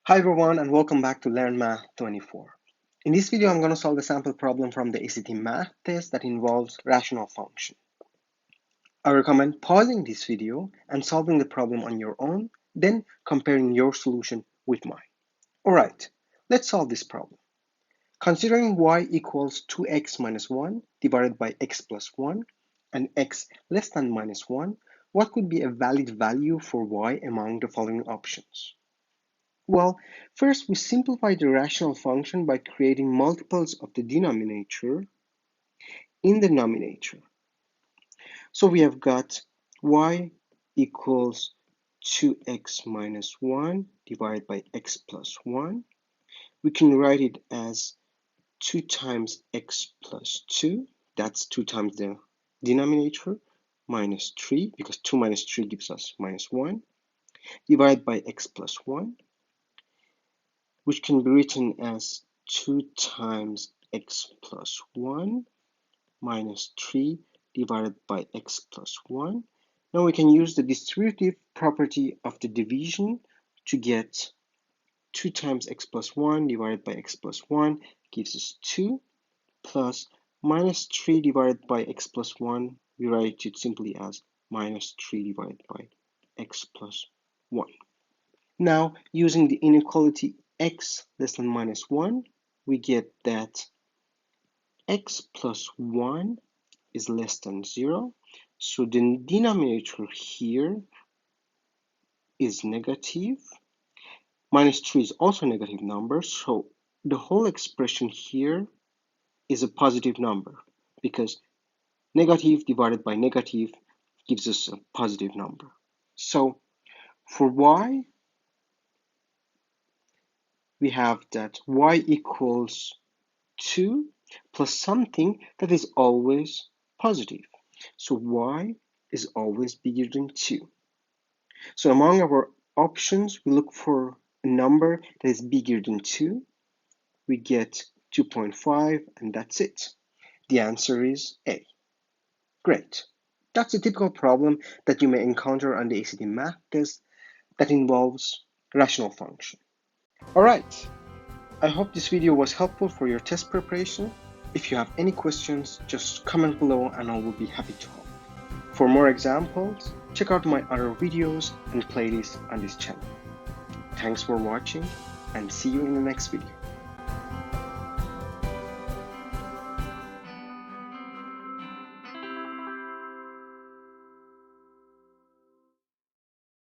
Hi everyone and welcome back to Learn Math 24. In this video, I'm going to solve a sample problem from the ACT math test that involves rational function. I recommend pausing this video and solving the problem on your own, then comparing your solution with mine. Alright, let's solve this problem. Considering y equals 2x minus 1 divided by x plus 1 and x less than minus 1, what could be a valid value for y among the following options? Well, first we simplify the rational function by creating multiples of the denominator in the numerator. So we have got y equals 2x minus 1 divided by x plus 1. We can write it as 2 times x plus 2. That's 2 times the denominator minus 3, because 2 minus 3 gives us minus 1, divided by x plus 1. Which can be written as 2 times x plus 1 minus 3 divided by x plus 1. Now we can use the distributive property of the division to get 2 times x plus 1 divided by x plus 1 gives us 2, plus minus 3 divided by x plus 1, we write it simply as minus 3 divided by x plus 1. Now, using the inequality x less than minus 1, we get that x plus 1 is less than 0. So the denominator here is negative. Minus 3 is also a negative number. So the whole expression here is a positive number because negative divided by negative gives us a positive number. So for y, we have that y equals 2 plus something that is always positive. So y is always bigger than 2. So among our options, we look for a number that is bigger than 2. We get 2.5 and that's it. The answer is A. Great. That's a typical problem that you may encounter on the ACT math test that involves rational function. Alright, I hope this video was helpful for your test preparation. If you have any questions, just comment below and I will be happy to help. For more examples, check out my other videos and playlists on this channel. Thanks for watching and see you in the next video.